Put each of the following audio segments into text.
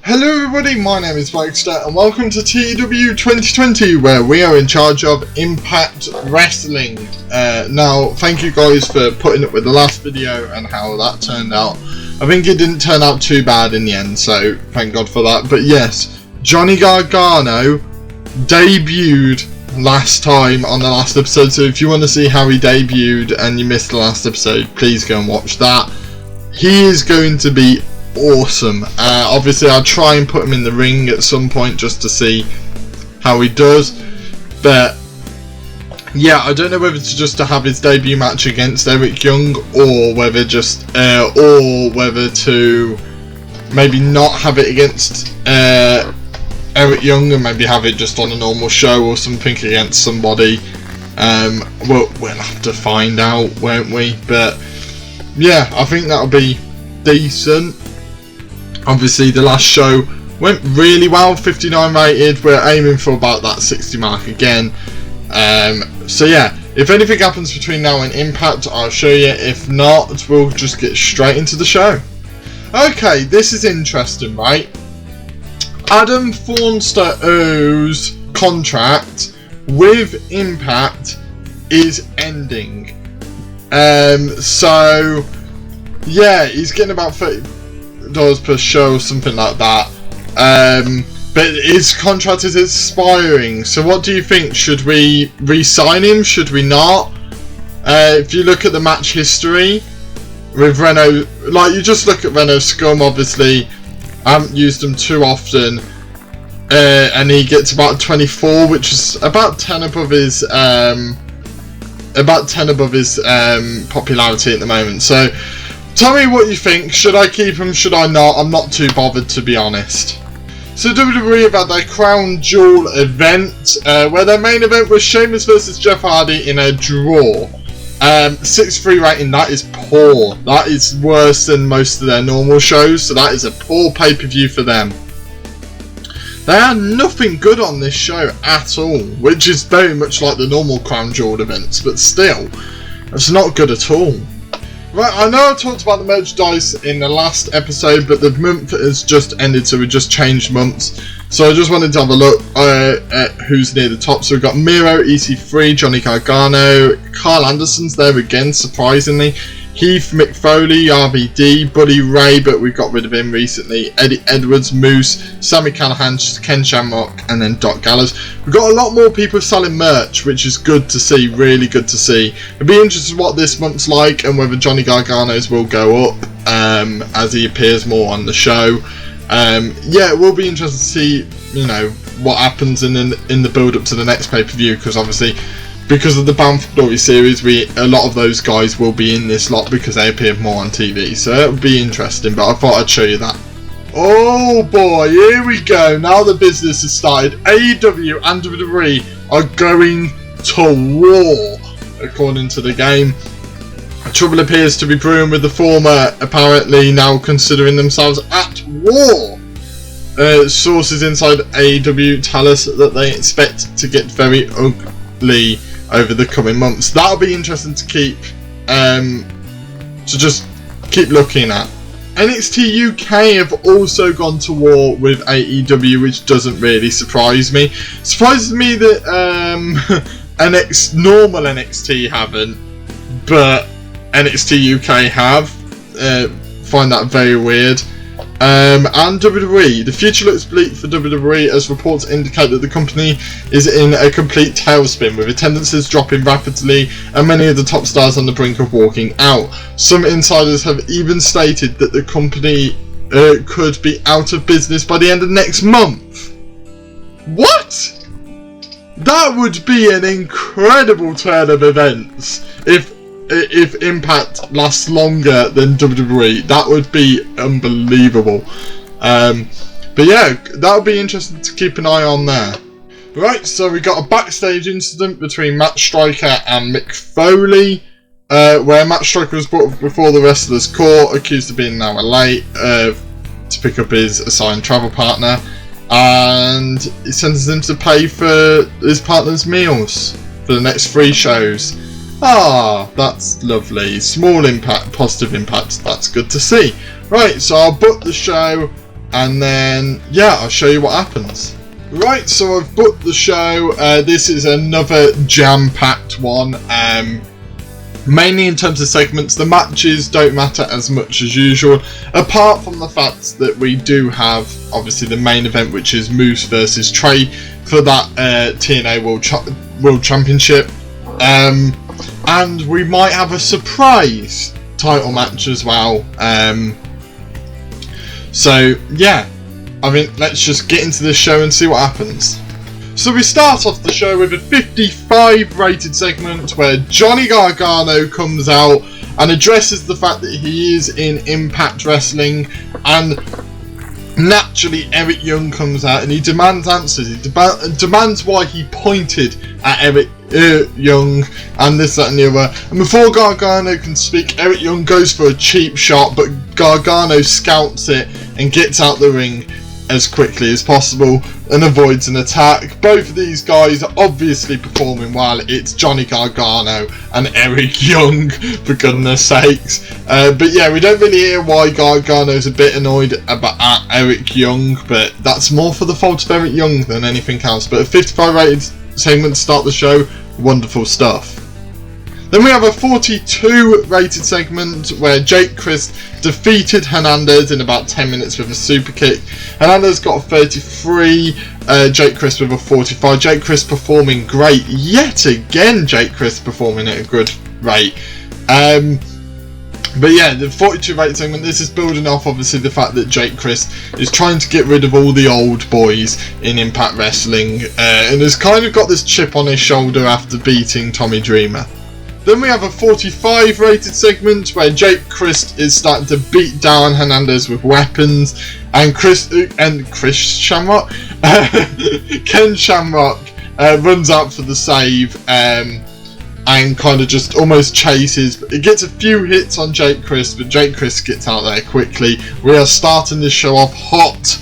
Hello everybody, my name is Bragster and welcome to TEW 2020 where we are in charge of Impact Wrestling. Now, thank you guys for putting up with the last video and how that turned out. I think it didn't turn out too bad in the end, so thank God for that. But yes, Johnny Gargano debuted last time on the last episode, so if you want to see how he debuted and you missed the last episode, please go and watch that. He is going to be awesome. Obviously I'll try and put him in the ring at some point just to see how he does, but yeah, I don't know whether to just to have his debut match against Eric Young or whether to maybe not have it against Eric Young and maybe have it just on a normal show or something against somebody. We'll have to find out, won't we? But yeah, I think that'll be decent. Obviously the last show went really well, 59 rated. We're aiming for about that 60 mark again. So yeah, if anything happens between now and Impact, I'll show you. If not, we'll just get straight into the show. Okay, this is interesting, right? Adam Forster's contract with Impact is ending. So yeah, he's getting about $30 per show, something like that. But his contract is expiring. So what do you think? Should we re-sign him? Should we not? If you look at the match history with Renault, like you just look at Renault Scum, obviously I haven't used him too often, and he gets about 24, which is about 10 above his popularity at the moment. So tell me what you think. Should I keep him? Should I not? I'm not too bothered, to be honest. So WWE have had their Crown Jewel event, where their main event was Sheamus versus Jeff Hardy in a draw. 6-3 rating. That is poor. That is worse than most of their normal shows. So that is a poor pay-per-view for them. They had nothing good on this show at all, which is very much like the normal Crown Jewel events, but still, it's not good at all. Right, I know I talked about the merchandise in the last episode, but the month has just ended, so we just changed months. So I just wanted to have a look at who's near the top. So we've got Miro, EC3, Johnny Gargano, Carl Anderson's there again, surprisingly. Heath McFoley, RVD, Buddy Ray, but we got rid of him recently. Eddie Edwards, Moose, Sammy Callahan, Ken Shamrock, and then Doc Gallows. We've got a lot more people selling merch, which is good to see, really good to see. It'll be interesting what this month's like and whether Johnny Gargano's will go up as he appears more on the show. Yeah, it will be interesting to see, you know, what happens in the build up to the next pay-per-view, because obviously, because of the Bound for Glory series, a lot of those guys will be in this lot because they appear more on TV. So it'll be interesting, but I thought I'd show you that. Oh boy, here we go. Now the business has started. AEW and WWE are going to war, according to the game. Trouble appears to be brewing with the former, apparently now considering themselves at war. Sources inside AEW tell us that they expect to get very ugly over the coming months. That'll be interesting to just keep looking at. NXT UK have also gone to war with AEW, which doesn't really surprise me. Surprises me that normal NXT haven't, but NXT UK have. Find that very weird. And WWE. The future looks bleak for WWE as reports indicate that the company is in a complete tailspin, with attendances dropping rapidly and many of the top stars on the brink of walking out. Some insiders have even stated that the company could be out of business by the end of next month. What? That would be an incredible turn of events if Impact lasts longer than WWE. That would be unbelievable. But yeah, that would be interesting to keep an eye on there. Right, so we got a backstage incident between Matt Striker and Mick Foley, where Matt Striker was brought before the wrestlers' court, accused of being an hour late to pick up his assigned travel partner, and he sentences him to pay for his partner's meals for the next 3 shows. Ah, that's lovely. Small impact, positive impact. That's good to see. Right, so I'll book the show and then yeah, I'll show you what happens. Right, so I've booked the show. This is another jam-packed one. Mainly in terms of segments, the matches don't matter as much as usual, apart from the fact that we do have obviously the main event, which is Moose versus Trey for that TNA World Championship, and we might have a surprise title match as well. So yeah, I mean, let's just get into this show and see what happens. So we start off the show with a 55 rated segment where Johnny Gargano comes out and addresses the fact that he is in Impact Wrestling, and naturally Eric Young comes out and he demands answers. He demands why he pointed at Eric Young and this, that and the other. And before Gargano can speak, Eric Young goes for a cheap shot, but Gargano scouts it and gets out the ring as quickly as possible and avoids an attack. Both of these guys are obviously performing well. It's Johnny Gargano and Eric Young, for goodness sakes. But yeah, we don't really hear why Gargano's a bit annoyed at Eric Young, but that's more for the fault of Eric Young than anything else. But a 55 rated segment to start the show, wonderful stuff. Then we have a 42 rated segment where Jake Crist defeated Hernandez in about 10 minutes with a super kick. Hernandez got a 33, Jake Crist with a 45. Jake Crist performing great. Yet again, Jake Crist performing at a good rate. But yeah, the 42 rated segment, this is building off obviously the fact that Jake Crist is trying to get rid of all the old boys in Impact Wrestling, and has kind of got this chip on his shoulder after beating Tommy Dreamer. Then we have a 45 rated segment where Jake Crist is starting to beat down Hernandez with weapons, and Ken Shamrock runs out for the save and kind of just almost chases. It gets a few hits on Jake Crist, but Jake Crist gets out there quickly. We are starting this show off hot,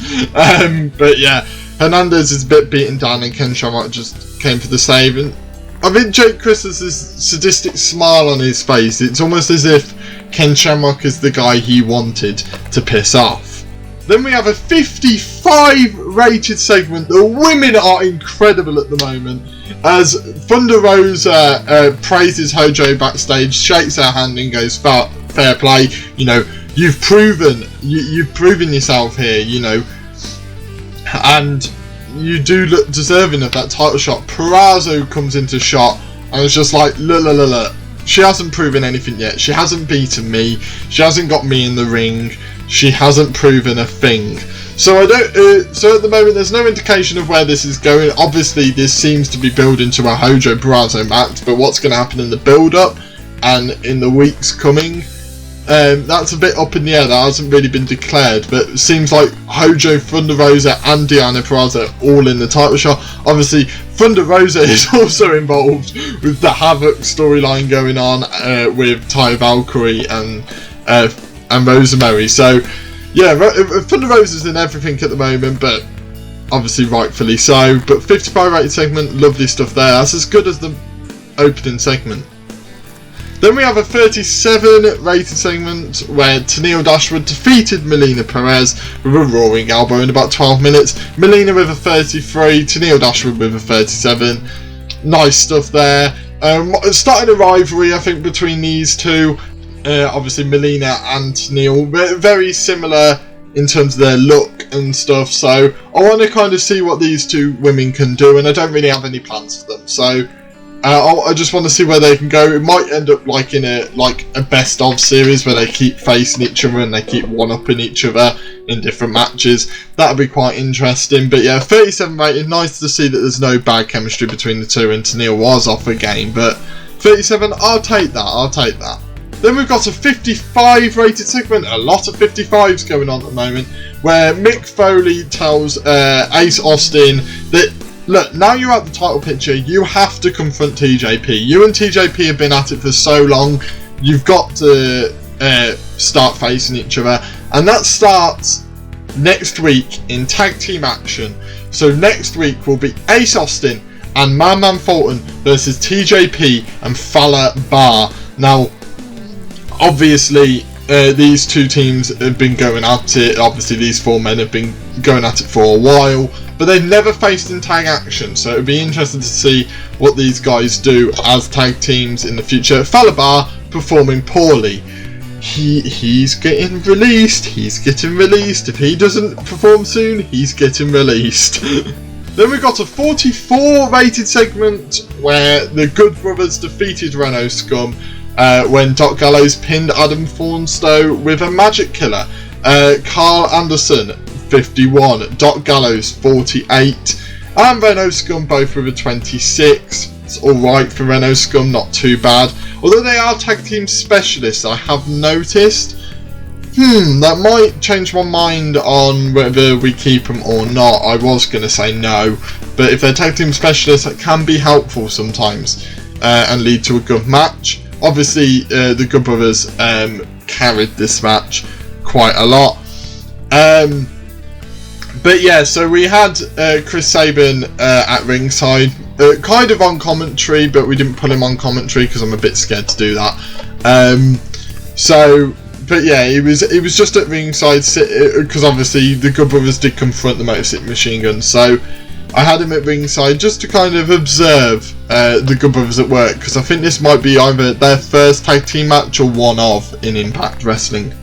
but yeah, Hernandez is a bit beaten down and Ken Shamrock just came for the save. And I think Jake Crist has this sadistic smile on his face. It's almost as if Ken Shamrock is the guy he wanted to piss off. Then we have a 55 rated segment. The women are incredible at the moment, as Thunder Rosa praises Hojo backstage, shakes her hand and goes, fair play, you know, you've proven yourself here, you know, and you do look deserving of that title shot. Purrazzo comes into shot and it's just like, look, she hasn't proven anything yet. She hasn't beaten me. She hasn't got me in the ring. She hasn't proven a thing. So so at the moment there's no indication of where this is going. Obviously this seems to be building to a Hojo Purrazzo match, but what's going to happen in the build up and in the weeks coming, that's a bit up in the air. That hasn't really been declared, but it seems like Hojo, Thunder Rosa and Deonna Purrazzo all in the title shot. Obviously Thunder Rosa is also involved with the Havoc storyline going on with Ty Valkyrie and Rosemary. So yeah, Thunder Rosa's in everything at the moment, but obviously rightfully so. But 55 rated segment, lovely stuff there. That's as good as the opening segment. Then we have a 37 rated segment where Tenille Dashwood defeated Melina Perez with a roaring elbow in about 12 minutes. Melina with a 33, Tenille Dashwood with a 37. Nice stuff there. Started a rivalry, I think, between these two. Obviously Melina and Tenille, very similar in terms of their look and stuff. So I want to kind of see what these two women can do, and I don't really have any plans for them. So I just want to see where they can go. It might end up like in a best of series where they keep facing each other and they keep one-upping each other in different matches. That'll be quite interesting. But yeah, 37 rated. Nice to see that there's no bad chemistry between the two, and Tenille was off a game. But 37, I'll take that. Then we've got a 55 rated segment. A lot of 55s going on at the moment, where Mick Foley tells Ace Austin that, look, now you're at the title picture, you have to confront TJP. You and TJP have been at it for so long. You've got to start facing each other. And that starts next week in tag team action. So next week will be Ace Austin and Man Fulton versus TJP and Fowler Bar. Now, obviously, these two teams have been going at it. Obviously these four men have been going at it for a while, but they've never faced in tag action, so it would be interesting to see what these guys do as tag teams in the future. Falabar performing poorly. He's getting released. If he doesn't perform soon, he's getting released. Then we got a 44 rated segment where the Good Brothers defeated Renault Scum when Doc Gallows pinned Adam Thornstowe with a magic killer. Carl Anderson 51, Doc Gallows 48, and Renault Scum both with a 26. It's alright for Renault Scum, not too bad. Although they are tag team specialists, I have noticed. That might change my mind on whether we keep them or not. I was going to say no, but if they're tag team specialists, that can be helpful sometimes and lead to a good match. Obviously, the Good Brothers carried this match quite a lot. But yeah, so we had Chris Sabin at ringside, kind of on commentary, but we didn't put him on commentary because I'm a bit scared to do that. But yeah, he was just at ringside because obviously the Good Brothers did confront the Motor City Machine Guns, so I had him at ringside just to kind of observe the Good Brothers at work, because I think this might be either their first tag team match or one of in Impact Wrestling.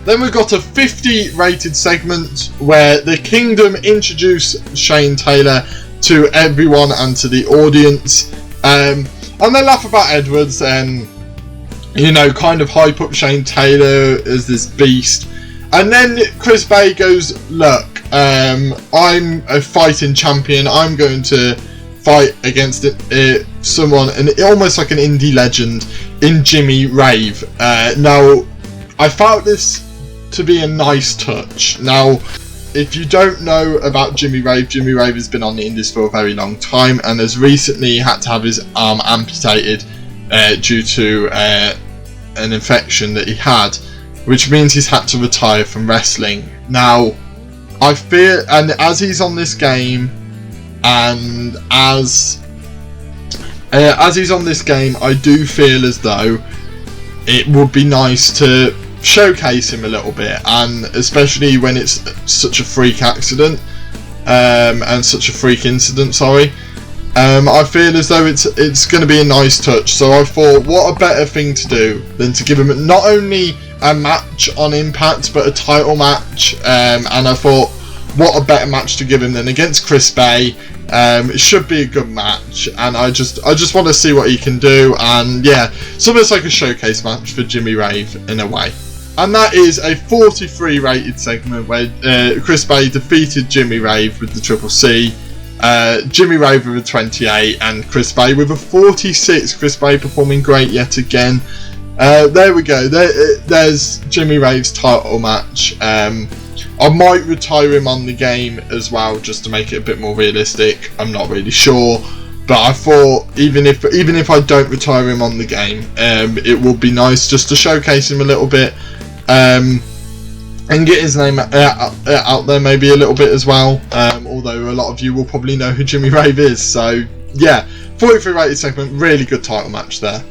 Then we got a 50 rated segment where the Kingdom introduced Shane Taylor to everyone and to the audience, and they laugh about Edwards and, you know, kind of hype up Shane Taylor as this beast. And then Chris Bay goes, look, I'm a fighting champion, I'm going to fight against someone, and almost like an indie legend in Jimmy Rave. Now, I felt this to be a nice touch. Now, if you don't know about Jimmy Rave has been on the indies for a very long time and has recently had to have his arm amputated due to an infection that he had, which means he's had to retire from wrestling. Now, I fear, and as he's on this game, and as he's on this game, I do feel as though it would be nice to showcase him a little bit, and especially when it's such a freak accident and such a freak incident, sorry. I feel as though it's going to be a nice touch, so I thought what a better thing to do than to give him not only a match on Impact but a title match, and I thought what a better match to give him than against Chris Bay. It should be a good match, and I just want to see what he can do, and yeah, it's almost like a showcase match for Jimmy Rave in a way. And that is a 43 rated segment where Chris Bay defeated Jimmy Rave with the Triple C, Jimmy Rave with a 28 and Chris Bay with a 46. Chris Bay performing great yet again. There we go, there's Jimmy Rave's title match. I might retire him on the game as well, just to make it a bit more realistic. I'm not really sure, but I thought even if I don't retire him on the game, it would be nice just to showcase him a little bit, and get his name out there maybe a little bit as well. Although a lot of you will probably know who Jimmy Rave is, so yeah, 43 rated segment, really good title match there.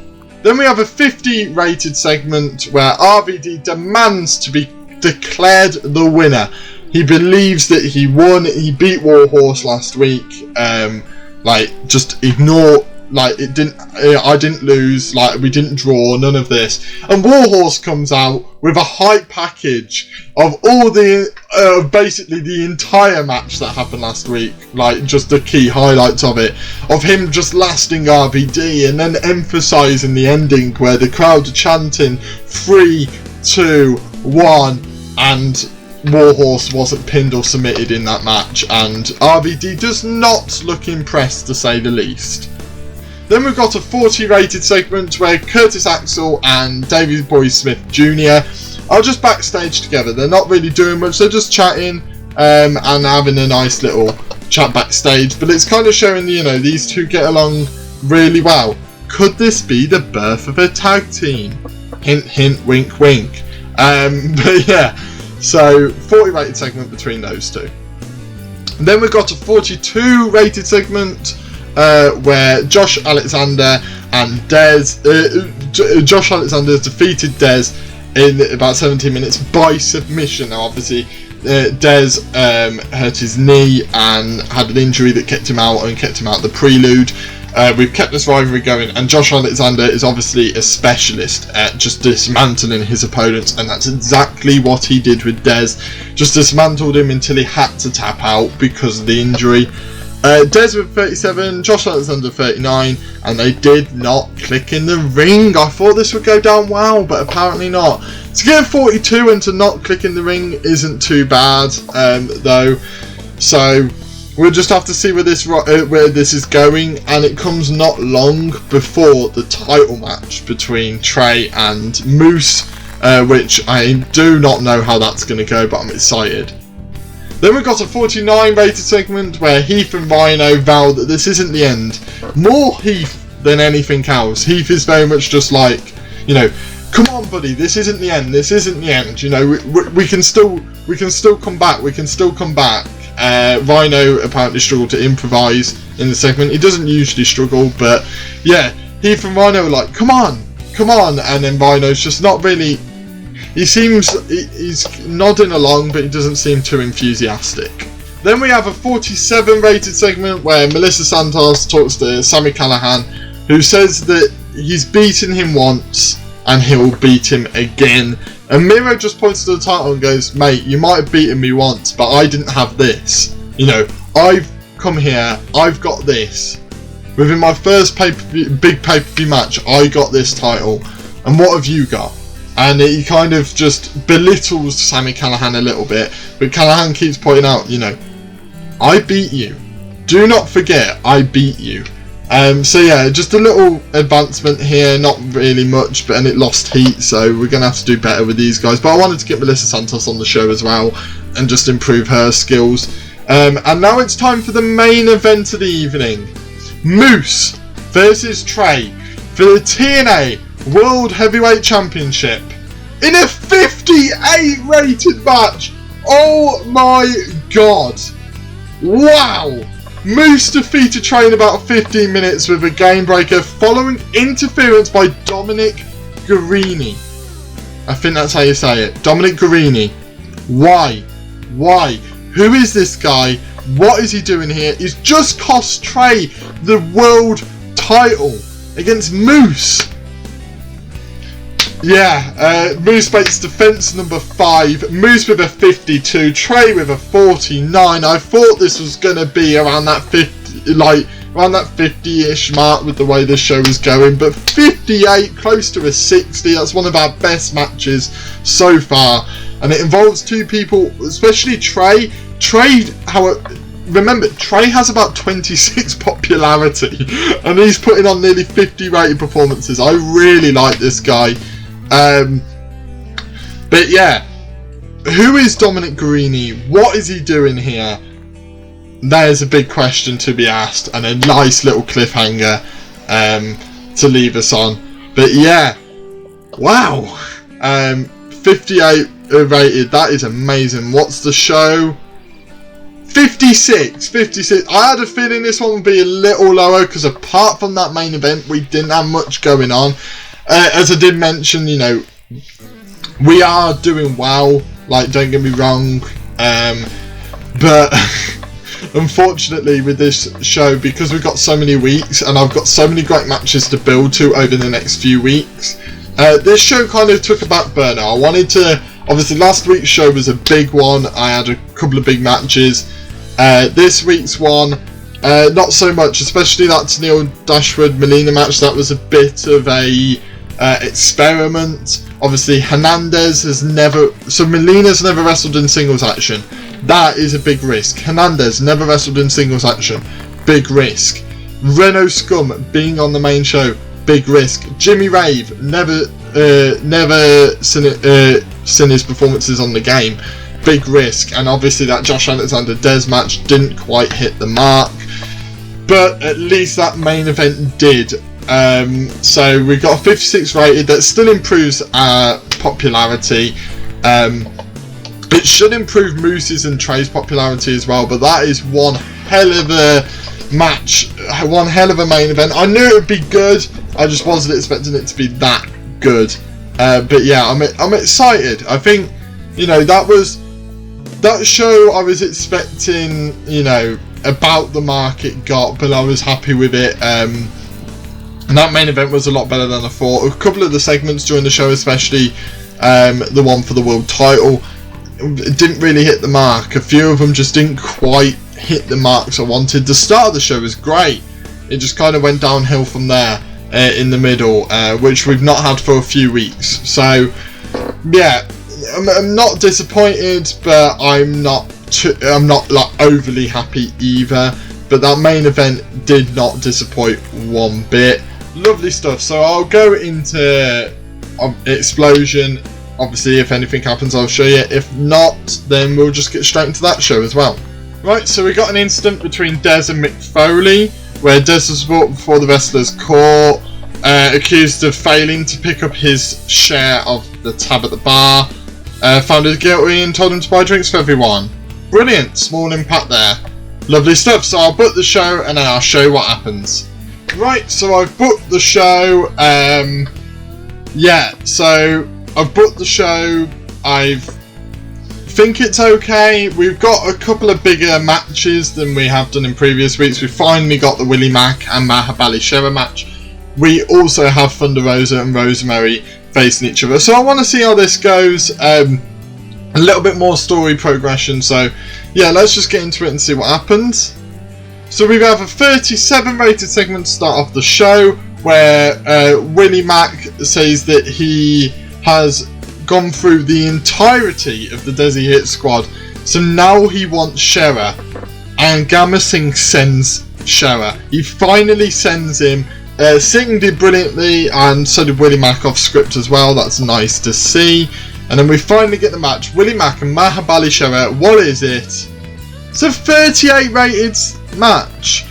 Then we have a 50 rated segment where RVD demands to be declared the winner. He believes that he won. He beat Warhorse last week. Like, just ignore, like, I didn't lose, like, we didn't draw, none of this. And Warhorse comes out with a hype package of all the basically the entire match that happened last week, like just the key highlights of it, of him just lasting RVD and then emphasising the ending where the crowd are chanting 3, 2, 1, and Warhorse wasn't pinned or submitted in that match, and RVD does not look impressed, to say the least. Then we've got a 40 rated segment where Curtis Axel and David Boy Smith Jr. are just backstage together. They're not really doing much, they're just chatting and having a nice little chat backstage, but it's kind of showing, you know, these two get along really well. Could this be the birth of a tag team? Hint hint, wink wink. But yeah, so 40 rated segment between those two. And then we've got a 42 rated segment where Josh Alexander and Josh Alexander has defeated Dez in about 17 minutes by submission. Now obviously Dez hurt his knee and had an injury that kept him out the prelude. We've kept this rivalry going, and Josh Alexander is obviously a specialist at just dismantling his opponents, and that's exactly what he did with Dez. Just dismantled him until he had to tap out because of the injury. Dez with 37, Josh Alexander 39, and they did not click in the ring. I thought this would go down well, but apparently not. To get a 42 and to not click in the ring isn't too bad, though. So we'll just have to see where this is going, and it comes not long before the title match between Trey and Moose, which I do not know how that's going to go, but I'm excited. Then we've got a 49 rated segment where Heath and Rhino vow that this isn't the end. More Heath than anything else. Heath is very much just like, you know, come on buddy, this isn't the end, this isn't the end, you know, we can still come back, we can still come back. Rhino apparently struggled to improvise in the segment. He doesn't usually struggle, but yeah, Heath and Rhino are like, come on, and then Rhino's just not really, he's nodding along, but he doesn't seem too enthusiastic. Then we have a 47 rated segment where Melissa Santos talks to Sami Callihan, who says that he's beaten him once and he'll beat him again. And Miro just points to the title and goes, mate, you might have beaten me once, but I didn't have this. You know, I've come here, I've got this. Within my first big pay-per-view match, I got this title. And what have you got? And he kind of just belittles Sami Callihan a little bit, but Callihan keeps pointing out, you know, I beat you. Do not forget, I beat you. So yeah, just a little advancement here, not really much, and it lost heat, so we're going to have to do better with these guys. But I wanted to get Melissa Santos on the show as well, and just improve her skills. And now it's time for the main event of the evening. Moose versus Trey for the TNA World Heavyweight Championship in a 58 rated match. Oh my god. Wow. Moose defeated Trey in about 15 minutes with a game breaker following interference by Dominic Garrini. I think that's how you say it. Dominic Garrini. Why? Why? Who is this guy? What is he doing here? He's just cost Trey the world title against Moose. Yeah, Moose makes defense number 5. Moose with a 52. Trey with a 49. I thought this was gonna be around that 50, around that 50-ish mark with the way this show is going. But 58, close to a 60. That's one of our best matches so far, and it involves two people, especially Trey. Remember, Trey has about 26 popularity, and he's putting on nearly 50 rated performances. I really like this guy. But yeah, who is Dominic Garrini? What is he doing here? There's a big question to be asked, and a nice little cliffhanger to leave us on. But yeah, wow, 58 rated, that is amazing. What's the show? 56. I had a feeling this one would be a little lower, because apart from that main event, we didn't have much going on. As I did mention, you know, we are doing well, like, don't get me wrong, but unfortunately with this show, because we've got so many weeks and I've got so many great matches to build to over the next few weeks, this show kind of took a back burner. I wanted to, obviously last week's show was a big one, I had a couple of big matches. This week's one, not so much, especially that Tennille Dashwood Melina match. That was a bit of a experiment. Obviously Hernandez has never, so Melina's never wrestled in singles action. That is a big risk. Hernandez never wrestled in singles action. Big risk. Renault Scum being on the main show. Big risk. Jimmy Rave never seen his performances on the game. Big risk. And obviously that Josh Alexander Dez match didn't quite hit the mark, but at least that main event did. So we've got a 56 rated that still improves our popularity. It should improve Moose's and Trey's popularity as well, but that is one hell of a match, one hell of a main event. I knew it would be good, I just wasn't expecting it to be that good. But yeah, I'm excited. I think, you know, that show I was expecting, you know, about the mark it got, but I was happy with it. And that main event was a lot better than I thought. A couple of the segments during the show, especially the one for the world title, didn't really hit the mark. A few of them just didn't quite hit the marks I wanted. The start of the show was great. It just kind of went downhill from there in the middle, which we've not had for a few weeks. So yeah, I'm not disappointed, but I'm not like overly happy either. But that main event did not disappoint one bit. Lovely stuff. So I'll go into Explosion. Obviously, if anything happens, I'll show you. If not, then we'll just get straight into that show as well. Right, so we got an incident between Dez and Mick Foley, where Dez was brought before the wrestler's court, accused of failing to pick up his share of the tab at the bar, found him guilty and told him to buy drinks for everyone. Brilliant, small impact there. Lovely stuff. So I'll book the show and then I'll show you what happens. Right, so I've booked the show. Yeah, so I've booked the show. I think it's okay. We've got a couple of bigger matches than we have done in previous weeks. We finally got the Willie Mack and Mahabali Shera match. We also have Thunder Rosa and Rosemary facing each other. So I want to see how this goes. A little bit more story progression. So yeah, let's just get into it and see what happens. So we have a 37 rated segment to start off the show, where Willie Mack says that he has gone through the entirety of the Desi Hit Squad, so now he wants Shera, and Gamma Singh sends Shera. He finally sends him. Singh did brilliantly, and so did Willie Mack off script as well. That's nice to see. And then we finally get the match. Willie Mack and Mahabali Shera. What is it? It's a 38 rated match.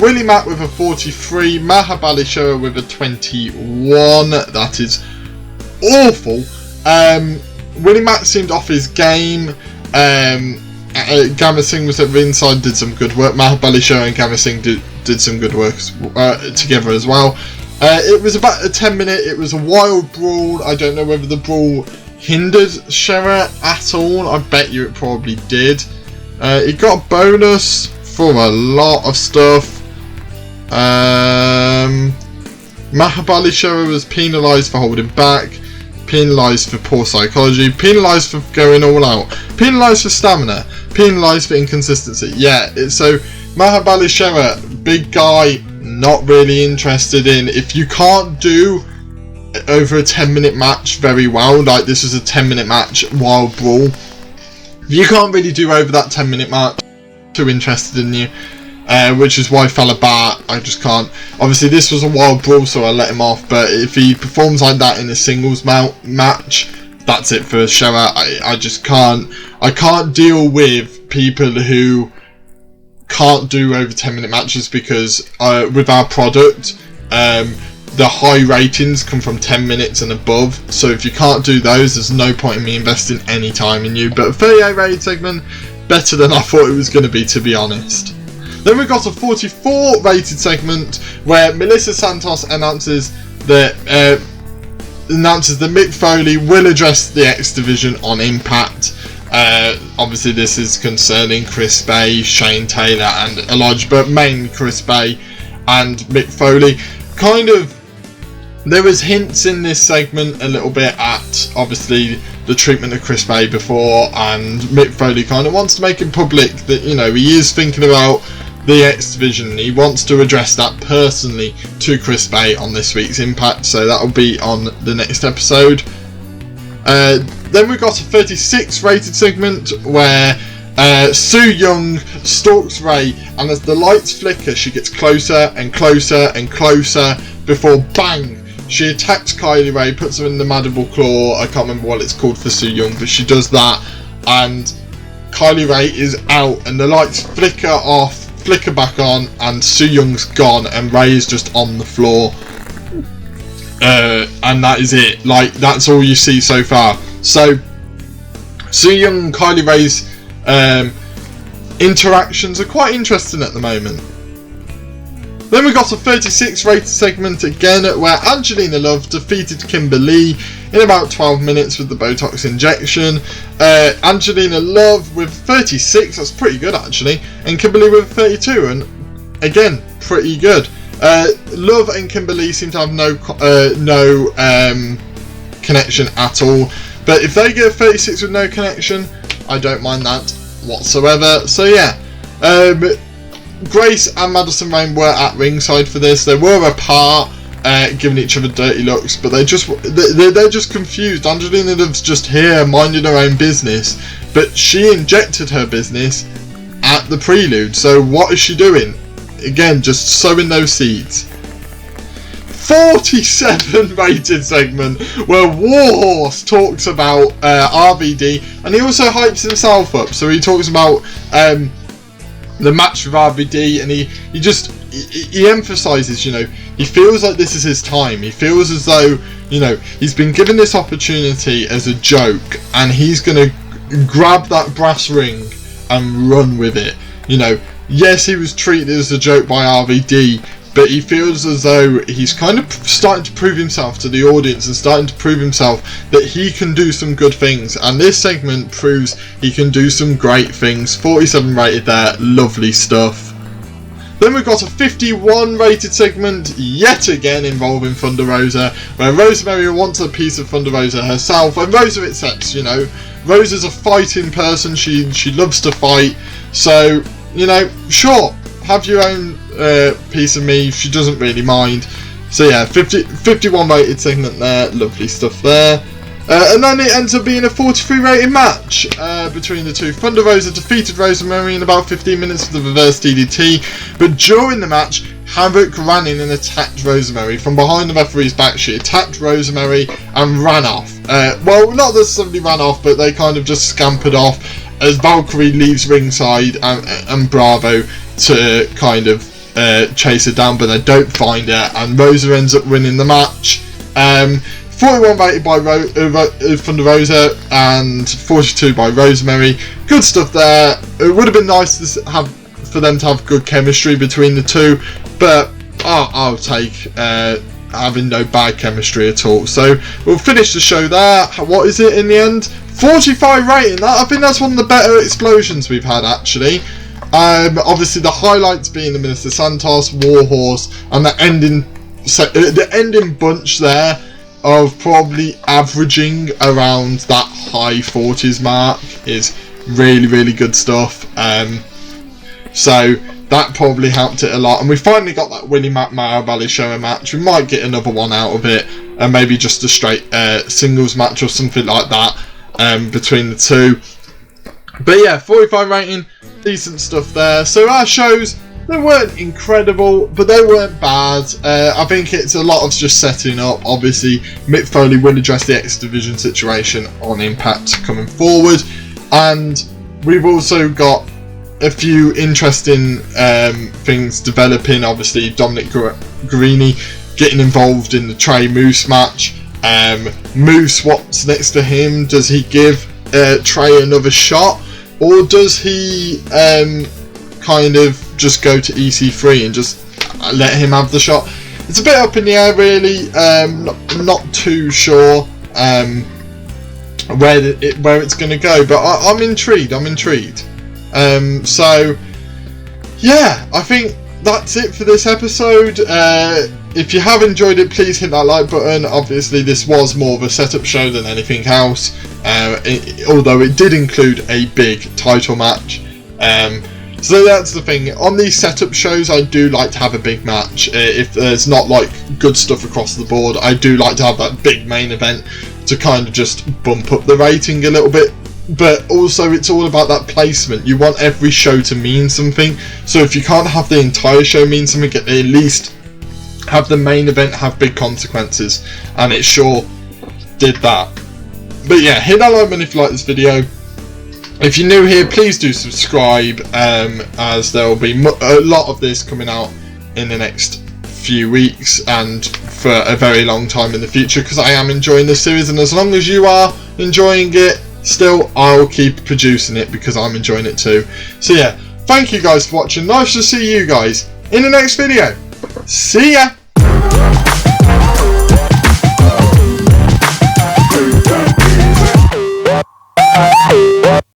Willie Mack with a 43, Mahabali Shera with a 21. That is awful. Willie Mack seemed off his game. Gamma Singh was at ringside, did some good work. Mahabali Shera and Gamma Singh did some good work together as well. It was about a 10-minute. It was a wild brawl. I don't know whether the brawl hindered Shera at all. I bet you it probably did. It got a bonus for a lot of stuff. Mahabali Shera was penalised for holding back, penalised for poor psychology, penalised for going all out, penalised for stamina, penalised for inconsistency. Yeah, so Mahabali Shera, big guy, not really interested in. If you can't do over a 10-minute match very well, like this is a 10-minute match, wild brawl, if you can't really do over that 10-minute match, too interested in you, which is why fella Bart, I just can't. Obviously this was a wild brawl, so I let him off, but if he performs like that in a singles match, that's it for Shera. I just can't. I can't deal with people who can't do over 10-minute matches, because with our product, the high ratings come from 10 minutes and above, so if you can't do those, there's no point in me investing any time in you. But a 38 rated segment, better than I thought it was going to be honest. Then we've got a 44 rated segment where Melissa Santos announces that Mick Foley will address the X Division on Impact. Obviously this is concerning Chris Bay, Shane Taylor and Elijah, but mainly Chris Bay and Mick Foley. Kind of, there was hints in this segment a little bit at obviously the treatment of Chris Bay before, and Mick Foley kind of wants to make it public that, you know, he is thinking about the X Division. He wants to address that personally to Chris Bay on this week's Impact, so that'll be on the next episode. Then we've got a 36 rated segment where Su Yung stalks Ray, and as the lights flicker she gets closer and closer and closer before bang, she attacks Kylie Ray, puts her in the mandible claw. I can't remember what it's called for Su Yung, but she does that, and Kylie Ray is out, and the lights flicker back on, and Su Young's gone, and Ray is just on the floor. And that is it. Like, that's all you see so far. So Su Yung and Kylie Ray's interactions are quite interesting at the moment. Then we got a 36 rated segment again where Angelina Love defeated Kimber Lee in about 12 minutes with the Botox injection. Angelina Love with 36, that's pretty good actually, and Kimberly with 32, and again, pretty good. Love and Kimberly seem to have no connection at all, but if they get 36 with no connection, I don't mind that whatsoever. So yeah, Grace and Madison Rayne were at ringside for this. They were apart, giving each other dirty looks, but they're just confused. Angelina Love's just here minding her own business, but she injected her business at the prelude, so what is she doing? Again, just sowing those seeds. 47 rated segment where Warhorse talks about RVD, and he also hypes himself up. So he talks about the match with RVD, and he emphasises, you know, he feels like this is his time. He feels as though, you know, he's been given this opportunity as a joke, and he's gonna grab that brass ring and run with it. You know, yes, he was treated as a joke by RVD, but he feels as though he's kind of starting to prove himself to the audience and starting to prove himself that he can do some good things, and this segment proves he can do some great things. 47 rated there, lovely stuff. Then we've got a 51 rated segment yet again involving Thunder Rosa, where Rosemary wants a piece of Thunder Rosa herself, and Rosa accepts. You know, Rosa's a fighting person, she loves to fight, so, you know, sure, have your own piece of me, she doesn't really mind. So yeah, 51 rated segment there, lovely stuff there. And then it ends up being a 43 rated match between the two. Thunder Rosa defeated Rosemary in about 15 minutes with the reverse DDT, but during the match, Havoc ran in and attacked Rosemary from behind the referee's back. She attacked Rosemary and ran off. Well, not that somebody ran off, but they kind of just scampered off as Valkyrie leaves ringside and Bravo to kind of chase her down, but they don't find her, and Rosa ends up winning the match. 41 rated by Thunder Rosa and 42 by Rosemary. Good stuff there. It would have been nice to have for them to have good chemistry between the two, but I'll take having no bad chemistry at all. So we'll finish the show there. What is it in the end? 45 rating. I think that's one of the better explosions we've had actually. Obviously the highlights being the Minister Santos, Warhorse, and the ending bunch there of probably averaging around that high 40s mark is really, really good stuff. So that probably helped it a lot, and we finally got that Willie Mack Marabali show a match. We might get another one out of it, and maybe just a straight singles match or something like that between the two. But yeah, 45 rating, decent stuff there. So our shows, they weren't incredible, but they weren't bad. I think it's a lot of just setting up. Obviously, Mick Foley will address the X Division situation on Impact coming forward, and we've also got a few interesting things developing. Obviously, Dominic Guarini getting involved in the Trey Moose match. Moose swaps next to him. Does he give Trey another shot, or does he kind of just go to EC3 and just let him have the shot? It's a bit up in the air really. Not too sure where it's going to go, but I'm intrigued. So yeah, I think that's it for this episode. If you have enjoyed it, please hit that like button. Obviously this was more of a setup show than anything else, although it did include a big title match. So that's the thing, on these setup shows I do like to have a big match. If there's not like good stuff across the board, I do like to have that big main event to kind of just bump up the rating a little bit. But also it's all about that placement. You want every show to mean something, so if you can't have the entire show mean something, at least have the main event have big consequences, and it sure did that. But yeah, hit that like button if you like this video. If you're new here, please do subscribe, as there will be a lot of this coming out in the next few weeks and for a very long time in the future, because I am enjoying this series, and as long as you are enjoying it still, I'll keep producing it because I'm enjoying it too. So yeah, thank you guys for watching. Nice to see you guys in the next video. See ya!